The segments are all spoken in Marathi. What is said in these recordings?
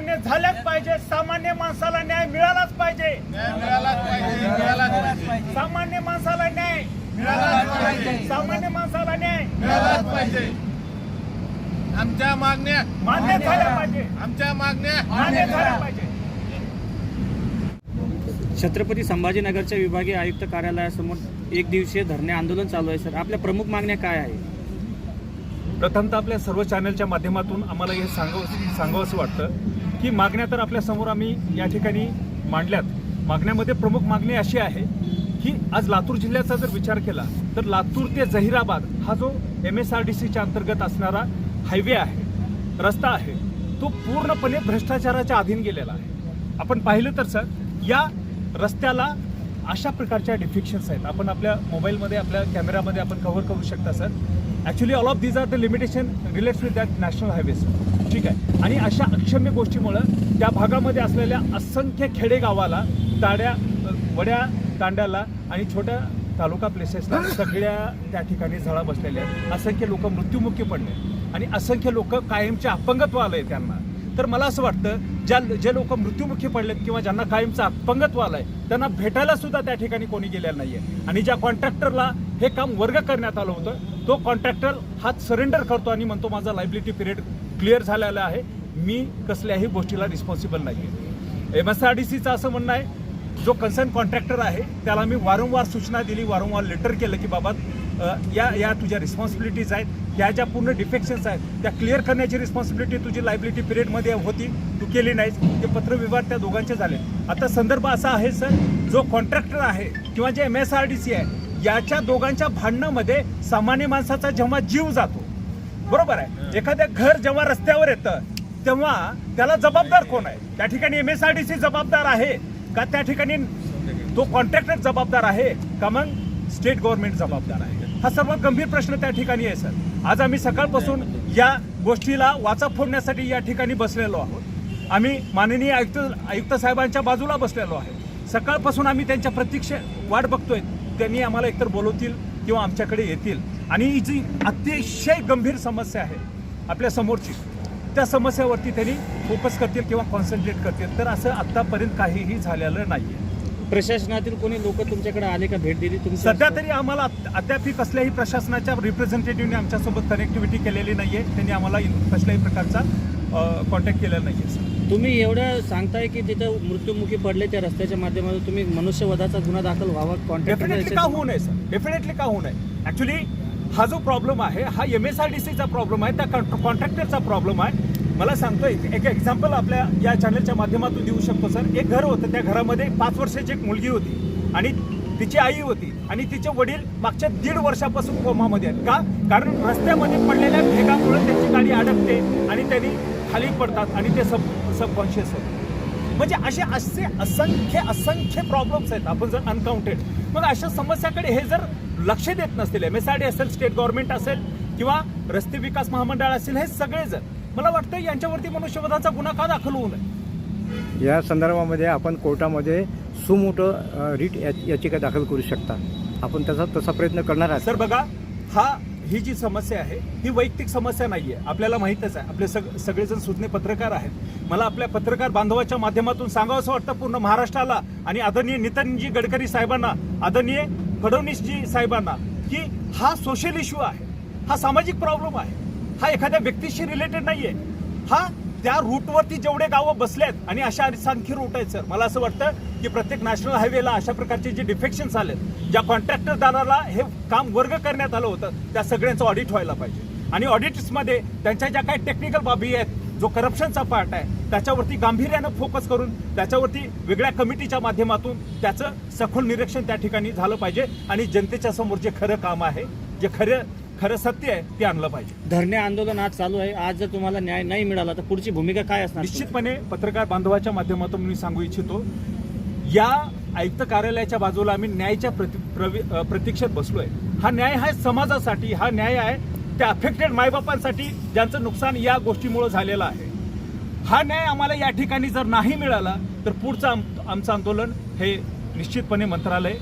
सामान्य झाल्याच पाहिजे. सामान्य माणसाला न्याय मिळालाच पाहिजे. सामान्य माणसाला न्याय सामान्य माणसाला न्याय मिळालाच पाहिजे. आमच्या मागण्या मान्य झाल्या पाहिजे. आमच्या मागण्या मान्य झाल्या पाहिजे. छत्रपती संभाजीनगरच्या विभागीय आयुक्त कार्यालयासमोर एक दिवसीय धरणे आंदोलन चालू आहे. सर, आपल्या प्रमुख मागण्या काय आहे? प्रथमतः आपल्या सर्व चॅनलच्या माध्यमातून आम्हाला हे सांगावंसं वाटतं की मागण्या तर आपल्या समोर आम्ही या ठिकाणी मांडल्यात. मागण्यामध्ये प्रमुख मागणी अशी आहे की आज लातूर जिल्ह्याचा जर विचार केला तर लातूर ते जहिराबाद हा जो MSRDCच्या अंतर्गत असणारा हायवे आहे, रस्ता आहे, तो पूर्णपणे भ्रष्टाचाराच्या अधीन गेलेला आहे. आपण पाहिलं तर सर, या रस्त्याला अशा प्रकारच्या डिफिक्शन्स आहेत. आपण आपल्या मोबाईलमध्ये आपल्या कॅमेरामध्ये आपण कव्हर करू शकता sir. Actually all of these are the limitation related with that national highways. ठीक आहे. आणि अशा अक्षम्य गोष्टीमुळं त्या भागामध्ये असलेल्या असंख्य खेडेगावाला, वड्या तांड्याला आणि छोट्या तालुका प्लेसेसला सगळ्या त्या ठिकाणी झळा बसलेल्या आहेत. असंख्य लोक मृत्युमुखी पडले आणि असंख्य लोक कायमचे अपंगत्व आलंय त्यांना. तर मला असं वाटतं जे लोक मृत्युमुखी पडलेत किंवा ज्यांना कायमचं अपंगत्व आलंय त्यांना भेटायला सुद्धा त्या ठिकाणी कोणी गेलेलं नाहीये. आणि ज्या कॉन्ट्रॅक्टरला हे काम वर्ग करण्यात आलं होतं तो कॉन्ट्रॅक्टर हात सरेंडर करतो आणि म्हणतो माझा लायबिलिटी पिरियड क्लिअर झालेला आहे, मी कसल्याही गोष्टीला रिस्पॉन्सिबल नाही आहे. MSRDCचं असं म्हणणं आहे, जो कन्सर्न कॉन्ट्रॅक्टर आहे त्याला मी वारंवार सूचना दिली, वारंवार लेटर केलं की बाबा या तुझ्या रिस्पॉन्सिबिलिटीज आहेत, त्या ज्या पूर्ण डिफेक्शन्स आहेत त्या क्लिअर करण्याची रिस्पॉन्सिबिलिटी तुझी लायबिलिटी पिरियडमध्ये होती, तू केली नाहीस. ते पत्रव्यवहार त्या दोघांचे झाले. आता संदर्भ असा आहे सर, जो कॉन्ट्रॅक्टर आहे किंवा जे MSRDC आहे याच्या दोघांच्या भांडणामध्ये सामान्य माणसाचा जेव्हा जीव जातो, बरोबर आहे, एखाद्या घर जेव्हा रस्त्यावर येतं तेव्हा त्याला जबाबदार कोण आहे? त्या ठिकाणी MSRDC जबाबदार आहे का त्या ठिकाणी तो कॉन्ट्रॅक्टर जबाबदार आहे का मग स्टेट गव्हर्नमेंट जबाबदार आहे? हा सर्वात गंभीर प्रश्न त्या ठिकाणी आहे सर. आज आम्ही सकाळपासून या गोष्टीला वाचा फोडण्यासाठी या ठिकाणी बसलेलो आहोत. आम्ही माननीय आयुक्त साहेबांच्या बाजूला बसलेलो आहे. सकाळपासून आम्ही त्यांच्या प्रतीक्षे वाट बघतोय. त्यांनी आम्हाला एकतर बोलवतील किंवा आमच्याकडे येतील आणि ही जी अतिशय गंभीर समस्या आहे आपल्या समोरची, त्या समस्यावरती त्यांनी फोकस करतील किंवा कॉन्सन्ट्रेट करतील. तर असं आतापर्यंत काहीही झालेलं नाहीये. प्रशासनातील कोणी लोक तुमच्याकडे आले का, भेट दिली तुम्ही? सध्या तरी आम्हाला अद्याप कसल्याही प्रशासनाच्या रिप्रेझेंटेटिव्हने आमच्यासोबत कनेक्टिव्हिटी केलेली नाहीये. त्यांनी आम्हाला कसल्याही प्रकारचा कॉन्टॅक्ट केलेला नाहीये. तुम्ही एवढं सांगताय की तिथं मृत्युमुखी पडले त्या रस्त्याच्या माध्यमातून, तुम्ही मनुष्यवधाचा गुन्हा दाखल व्हावा डेफिनेटली का होऊ नये सर? डेफिनेटली का होऊ नये? ॲक्च्युली हा जो प्रॉब्लेम आहे हा MSRDCचा प्रॉब्लेम आहे, त्या कॉन्ट्रॅक्टरचा प्रॉब्लेम आहे. मला सांगतो एक एक्झाम्पल आपल्या या चॅनलच्या माध्यमातून देऊ शकतो सर. एक घर होतं, त्या घरामध्ये 5 वर्षाची एक मुलगी होती आणि तिची आई होती आणि तिचे वडील मागच्या 1.5 वर्षापासून कोमामध्ये आहेत. का? कारण रस्त्यामध्ये पडलेल्या भेगामुळे त्यांची गाडी अडकते आणि त्यांनी खाली पडतात आणि ते सबकॉन्शियस होते. म्हणजे असे असंख्य प्रॉब्लेम्स आहेत. आपण जर अनकाउंटेड, मग अशा समस्याकडे हे जर लक्ष देत नसतील, MSRD असेल, स्टेट गव्हर्नमेंट असेल किंवा रस्ते विकास महामंडळ असेल, हे सगळे जर, मला वाटतं यांच्यावरती मनुष्यवधाचा गुन्हा का दाखल होऊ नये? या संदर्भामध्ये आपण कोर्टामध्ये सुमोटो रिट याचिका दाखल करू शकता. आपण तसा प्रयत्न करणार आहात सर. बघा, ही जी समस्या आहे ही वैयक्तिक समस्या नाहीये, आपल्याला माहीतच आहे. आपले सगळेजण सुज्ञ पत्रकार आहेत. मला आपल्या पत्रकार बांधवाच्या माध्यमातून सांगावंसं वाटतं पूर्ण महाराष्ट्राला आणि आदरणीय नितीनजी गडकरी साहेबांना, आदरणीय फडणवीसजी साहेबांना, की हा सोशल इश्यू आहे, हा सामाजिक प्रॉब्लेम आहे, हा एखाद्या व्यक्तीशी रिलेटेड नाहीये. हा त्या रूटवरती जेवढे गावं बसलेत आणि अशा असंख्य रूट आहेत सर. मला असं वाटतं की प्रत्येक नॅशनल हायवेला अशा प्रकारचे जे डिफेक्शन्स आलेत, ज्या कॉन्ट्रॅक्टरदाराला हे काम वर्ग करण्यात आलं होतं, त्या सगळ्यांचं ऑडिट व्हायला पाहिजे. आणि ऑडिट्समध्ये त्यांच्या ज्या काही टेक्निकल बाबी आहेत, जो करप्शनचा पार्ट आहे, त्याच्यावरती गांभीर्यानं फोकस करून त्याच्यावरती वेगळ्या कमिटीच्या माध्यमातून त्याचं सखोल निरीक्षण त्या ठिकाणी झालं पाहिजे आणि जनतेच्या समोर जे खरं काम आहे, जे खरं सत्य आहे ते आणलं पाहिजे. धरणे आंदोलन आज चालू आहे. आज जर तुम्हाला न्याय नाही मिळाला तर पुढची भूमिका काय असणार? निश्चितपणे पत्रकार बांधवाच्या माध्यमातून मी सांगू इच्छितो, या आयुक्त कार्यालयाच्या बाजूला आम्ही न्यायाच्या प्रतीक्षेत बसलोय. हा न्याय आहे समाजासाठी, हा न्याय आहे त्या अफेक्टेड मायबापांसाठी ज्यांचं नुकसान या गोष्टीमुळे झालेलं आहे. हा न्याय आम्हाला या ठिकाणी जर नाही मिळाला तर पुढचं आमचं आंदोलन हे निश्चितपणे मंत्रालय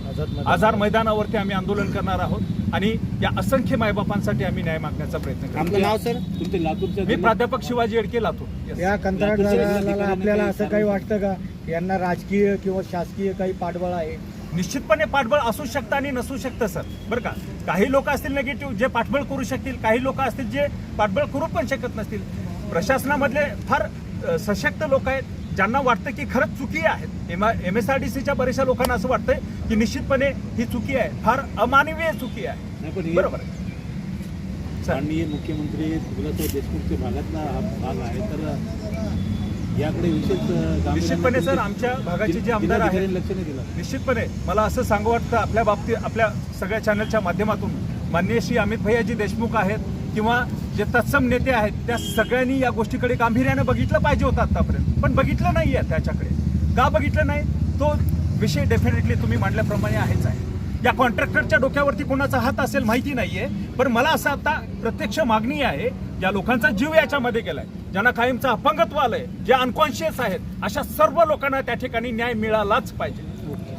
आझाद मैदानावरती आम्ही आंदोलन करणार आहोत आणि या असंख्य मायबापांसाठी आम्ही न्याय मागण्याचा प्रयत्न करतो. आपलं नाव सर? तुमचे लातूरच्या मी प्राध्यापक शिवाजी येडके, लातूर. या कंत्राटदाराला आपल्याला असं काही वाटतं का यांना राजकीय किंवा शासकीय काही पाठबळ आहे? निश्चितपणे पाठबळ असू शकतं आणि नसू शकतं सर, बरं का. काही लोक असतील निगेटिव्ह जे पाठबळ करू शकतील, काही लोक असतील जे पाठबळ करू पण शकत नसतील. प्रशासनामधले फार सशक्त लोक आहेत ज्यांना वाटतं की खरंच चुकी आहेत. MSRDCच्या बऱ्याचशा लोकांना असं वाटतंय की निश्चितपणे ही चुकी आहे, फार अमानवीय चुकी आहे. बरोबर आहे. माननीय मुख्यमंत्री सुजलाताई देशमुखच्या भागातला हा भाग आहे, तर याकडे विशेष निश्चितपणे सर आमच्या भागाचे जे आमदार आहेत लक्ष नाही दिलं. निश्चितपणे मला असं सांगू वाटतं आपल्या बाबतीत, आपल्या सगळ्या चॅनलच्या माध्यमातून माननीय श्री अमित भैयाजी देशमुख आहेत किंवा जे तत्सम नेते आहेत त्या सगळ्यांनी या गोष्टीकडे गांभीर्याने बघितलं पाहिजे होतं आतापर्यंत, पण बघितलं नाही आहे. त्याच्याकडे का बघितलं नाही तो विषय डेफिनेटली तुम्ही मांडल्याप्रमाणे आहेच आहे. या कॉन्ट्रॅक्टरच्या डोक्यावरती कोणाचा हात असेल माहिती नाहीये, पण मला असं आता प्रत्यक्ष मागणी आहे, ज्या लोकांचा जीव याच्यामध्ये गेलाय, ज्यांना कायमचं अपंगत्व आलंय, जे अनकॉन्शियस आहेत, अशा सर्व लोकांना त्या ठिकाणी न्याय मिळालाच पाहिजे.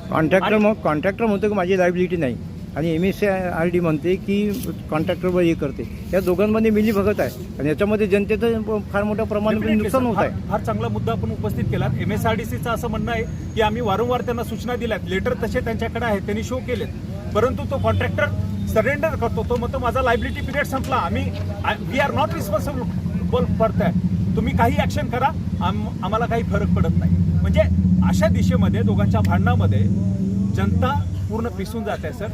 कॉन्ट्रॅक्टर म्हणतो की माझी लायबिलिटी नाही आणि MSRD म्हणते की कॉन्ट्रॅक्टरवर हे करते. या दोघांमध्ये मिलीभगत आहे आणि याच्यामध्ये जनतेचं फार मोठ्या प्रमाणात नुकसान होत आहे. फार चांगला मुद्दा आपण उपस्थित केला. MSRDCचं असं म्हणणं आहे की आम्ही वारंवार त्यांना सूचना दिल्यात, लेटर तसे त्यांच्याकडे आहेत, त्यांनी शो केलेत, परंतु तो कॉन्ट्रॅक्टर सरेंडर करतो. तो म्हणतो माझा लायबिलिटी पिरियड संपला, we are not responsible for that, तुम्ही काही ऍक्शन करा, आम्हाला काही फरक पडत नाही. म्हणजे अशा दिशेमध्ये दोघांच्या भांडणामध्ये जनता पूर्ण पिसून जात आहे सर.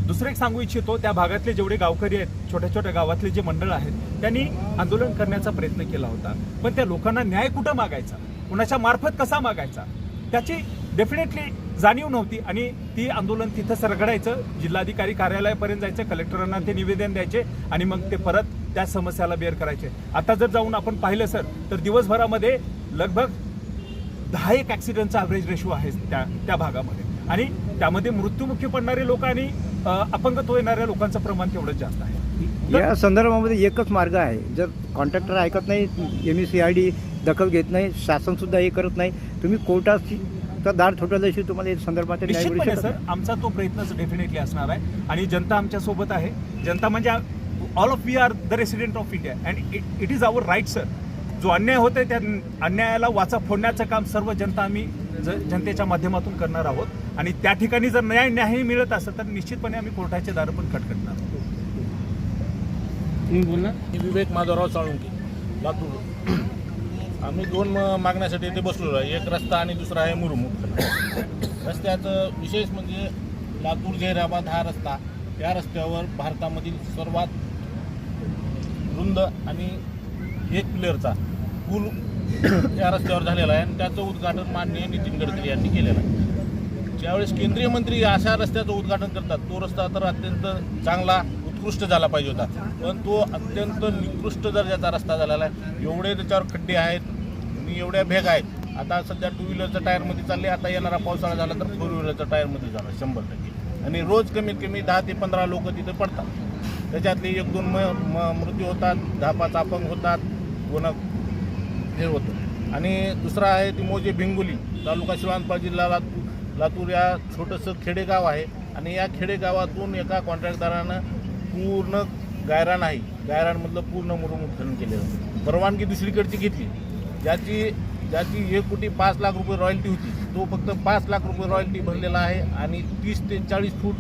दुसरं एक सांगू इच्छितो, त्या भागातले जेवढे गावकरी आहेत, छोट्या छोट्या गावातले जे मंडळ आहेत, त्यांनी आंदोलन करण्याचा प्रयत्न केला होता, पण त्या लोकांना न्याय कुठं मागायचा, कुणाच्या मार्फत कसा मागायचा, त्याची डेफिनेटली जाणीव नव्हती आणि ती आंदोलन तिथं सरगडायचं, जिल्हाधिकारी कार्यालयापर्यंत जायचं, कलेक्टरांना ते निवेदन द्यायचे आणि मग ते परत त्या समस्याला बेअर करायचे. आता जर जाऊन आपण पाहिलं सर तर दिवसभरामध्ये लगभग 10 ॲक्सिडेंटचा ॲव्हरेज रेशो आहे त्या भागामध्ये आणि त्यामध्ये मृत्युमुखी पडणारे लोक आणि अपंगत्व येणाऱ्या लोकांचं प्रमाण तेवढंच जास्त आहे. या संदर्भामध्ये एकच मार्ग आहे, जर कॉन्ट्रॅक्टर ऐकत नाही, MSRD दखल घेत नाही, शासनसुद्धा हे करत नाही, तुम्ही कोर्टाची दार ठोठावल्याशिवाय तुम्हाला या संदर्भात न्याय मिळू निश्चितपणे शकत सर नाही. आमचा तो प्रयत्न डेफिनेटली असणार आहे आणि जनता आमच्या सोबत आहे. जनता म्हणजे all of we are the resident of India and it is our right sir. जो अन्याय होतोय त्या अन्यायाला वाचा फोडण्याचं काम सर्व जनता आम्ही जनतेच्या माध्यमातून करणार आहोत आणि त्या ठिकाणी जर न्याय मिळत असेल तर निश्चितपणे आम्ही कोर्टाचे दार पण खटखटणार आहोत. तुम्ही बोलणार? विवेक माधवराव साळुंके, लातूर. आम्ही 2 मागण्यासाठी इथे बसलेलो आहे. एक रस्ता आणि दुसरा आहे मुरुम. रस्त्याचं विशेष म्हणजे लातूर जहिराबाद हा रस्ता, या रस्त्यावर भारतामधील सर्वात रुंद आणि 1 प्लेअरचा पूल या रस्त्यावर झालेला आहे आणि त्याचं उद्घाटन माननीय नितीन गडकरी यांनी केलेलं आहे. ज्यावेळेस केंद्रीय मंत्री अशा रस्त्याचं उद्घाटन करतात, तो रस्ता तर अत्यंत चांगला उत्कृष्ट झाला पाहिजे होता, पण तो अत्यंत निकृष्ट दर्जाचा रस्ता झालेला आहे. एवढे त्याच्यावर खड्डे आहेत आणि एवढ्या भेग आहेत. आता सध्या 2 व्हीलरच्या टायरमध्ये चालले, आता येणारा पावसाळा झाला तर 4 व्हीलरच्या टायरमध्ये झाला 100%. आणि रोज कमीत कमी 10 ते 15 लोक तिथे पडतात. त्याच्यातले 1-2 मृत्यू होतात, 10-5 अपंग होतात, कोणा हे होतं. आणि दुसरा आहे ती मोजे भिंगोली, तालुका शिवानपाळ, जिल्हा लातूर या छोटंसं खेडेगाव आहे आणि या खेडेगावातून एका कॉन्ट्रॅक्टदारानं पूर्ण गायरानमधलं पूर्ण मुरुम उत्खनन केलेलं होतं. परवानगी दुसरीकडची घेतली, ज्याची 1,05,00,000 रुपये रॉयल्टी होती, तो फक्त 5 लाख रुपये रॉयल्टी भरलेला आहे आणि 30 ते 40 फूट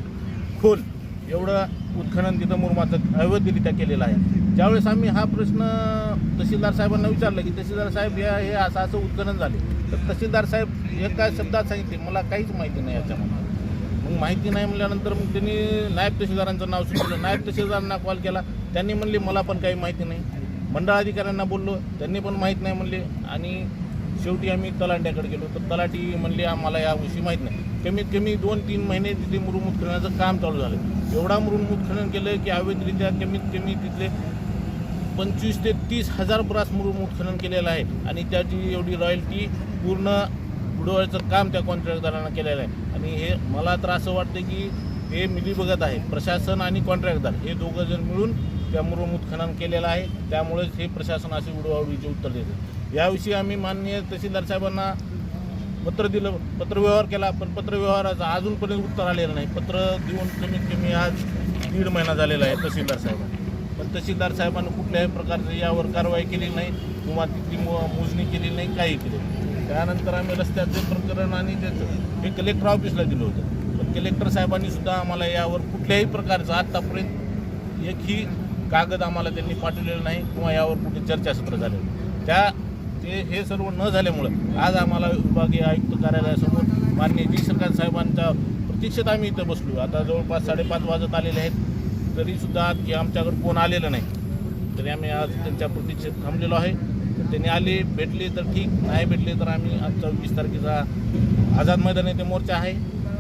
खोल एवढं उत्खनन तिथं मुरुमाचं अवैधरित्या केलेलं आहे. ज्यावेळेस आम्ही हा प्रश्न तहसीलदार साहेबांना विचारला की तहसीलदार साहेब हे असं उत्खनन झाले, तर तहसीलदार साहेब एका शब्दात सांगितले मला काहीच माहिती नाही याच्यामध्ये. मग माहिती नाही म्हणल्यानंतर मग त्यांनी नायब तहसीलदारांचं नाव सुचवलं. नायब तहसीलदारांना कॉल केला, त्यांनी म्हणले मला पण काही माहिती नाही. मंडळ अधिकाऱ्यांना बोललो, त्यांनी पण माहीत नाही म्हणले. आणि शेवटी आम्ही तलाट्याकडे गेलो, तर तलाठी म्हणले आम्हाला याविषयी माहीत नाही. कमीत कमी 2-3 महिने तिथे मुरुम उत्खननाचं काम चालू झालं. एवढा मुरुम उत्खनन केलं की अवैधरित्या कमीत कमी तिथले 25 ते 30 हजार ब्रास मुरुम उत्खनन केलेलं आहे आणि त्याची एवढी रॉयल्टी पूर्ण बुडवायचं काम त्या कॉन्ट्रॅक्टदारांना केलेलं आहे. आणि हे मला तर असं वाटतं की हे मिलीभगत आहे, प्रशासन आणि कॉन्ट्रॅक्टदार हे दोघं जण मिळून त्या मुरुम उत्खनन केलेलं आहे. त्यामुळेच हे प्रशासन असे उडवाउडीचे उत्तर देतं. याविषयी आम्ही माननीय तहसीलदार साहेबांना पत्र दिलं, पत्रव्यवहार केला, पण पत्रव्यवहाराचं अजूनपर्यंत उत्तर आलेलं नाही. पत्र देऊन कमीत कमी आज 1.5 महिना झालेला आहे तहसीलदार साहेबांना. पण तहसीलदार साहेबांनी कुठल्याही प्रकारची यावर कारवाई केली नाही किंवा तिथली मोजणी केली नाही, काही केली नाही. त्यानंतर आम्ही रस्त्याचे प्रकरण आणि त्याचं हे कलेक्टर ऑफिसला दिलं होतं. पण कलेक्टर साहेबांनी सुद्धा आम्हाला यावर कुठल्याही प्रकारचं आत्तापर्यंत एकही कागद आम्हाला त्यांनी पाठवलेलं नाही किंवा यावर कुठे चर्चासत्र झालेलं. हे सर्व न झाल्यामुळं आज आम्हाला विभागीय आयुक्त कार्यालयासमोर माननीय जयशंकर साहेबांच्या प्रतीक्षेत आम्ही इथं बसलो. आता जवळपास 5:30 वाजत आलेले आहेत, तरीसुद्धा की आमच्याकडे कोण आलेलं नाही. तरी आम्ही आज त्यांच्या प्रतीक्षेत थांबलेलो आहे. तर त्यांनी आले, भेटले तर ठीक, नाही भेटले तर आम्ही आज 24 तारखेचा आझाद मैदान येथे मोर्चा आहे,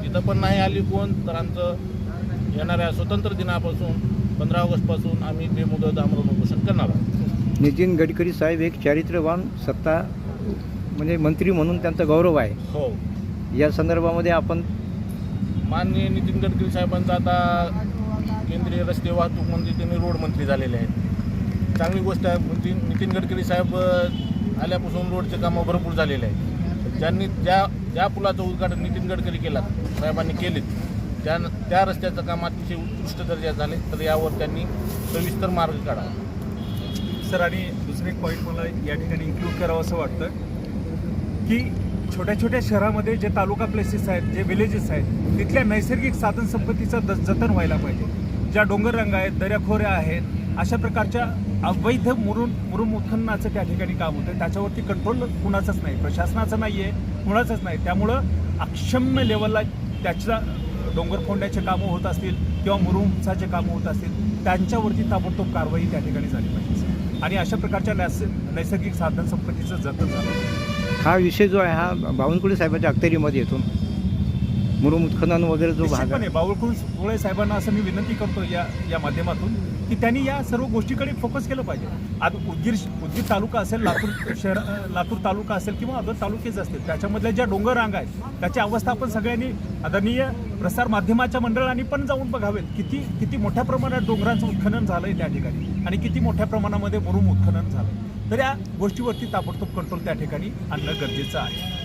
तिथं पण नाही आली कोण तर आमचं येणाऱ्या स्वातंत्र्य दिनापासून 15 ऑगस्टपासून आम्ही बेमुदत आमरण उपोषण करणार आहोत. नितीन गडकरी साहेब एक चारित्र्यवान सत्ता म्हणजे मंत्री म्हणून त्यांचा गौरव आहे. हो, या संदर्भामध्ये आपण माननीय नितीन गडकरी साहेबांचा आता केंद्रीय रस्ते वाहतूक मंत्री त्यांनी रोड मंत्री झालेले आहेत. चांगली गोष्ट आहे. नितीन गडकरी साहेब आल्यापासून रोडचे कामं भरपूर झालेले आहेत. ज्यांनी ज्या पुलाचं उद्घाटन नितीन गडकरी केला साहेबांनी केलेत त्या रस्त्याचं काम अतिशय उत्कृष्ट दर्जाचं झाले. तर यावर त्यांनी सविस्तर मार्ग काढावा. सर, आणि दुसरं एक पॉईंट मला या ठिकाणी इन्क्लूड करावं असं वाटतं की छोट्या छोट्या शहरामध्ये जे तालुका प्लेसेस आहेत, जे विलेजेस आहेत, तिथल्या नैसर्गिक साधनसंपत्तीचं जतन व्हायला पाहिजे. ज्या डोंगररांगा आहेत, दऱ्याखोऱ्या आहेत, अशा प्रकारच्या अवैध मुरुम उत्खननाचं त्या ठिकाणी काम होतं. त्याच्यावरती कंट्रोल कुणाचंच नाही, प्रशासनाचं नाही आहे, कुणाचंच नाही. त्यामुळं अक्षम्य लेवलला त्याच्या डोंगर फोडण्याचे कामं होत असतील किंवा मुरुमसाचे कामं होत असतील, त्यांच्यावरती ताबडतोब कारवाई त्या ठिकाणी झाली पाहिजे आणि अशा प्रकारच्या नैसर्गिक साधनसंपत्तीचं जतन झालं. हा विषय जो आहे हा बावनकुळे साहेबांच्या अखत्यारीमध्ये येतो. मुरुम उत्खनन वगैरे जो भाग निश्चितपणे बावनकुळे साहेबांना असं मी विनंती करतो या माध्यमातून की त्यांनी या सर्व गोष्टीकडे फोकस केलं पाहिजे. आज उदगीर तालुका असेल, लातूर तालुका असेल किंवा अदर तालुकेच असतील, त्याच्यामधल्या ज्या डोंगर रांगा आहेत त्याची अवस्था आपण सगळ्यांनी आदरणीय प्रसार माध्यमाच्या मंडळांनी पण जाऊन बघावेत. किती मोठ्या प्रमाणात डोंगरांचं उत्खनन झालंय त्या ठिकाणी आणि किती मोठ्या प्रमाणामध्ये मुरुम उत्खनन झालं. तर या गोष्टीवरती ताबडतोब कंट्रोल त्या ठिकाणी आणणं गरजेचं आहे.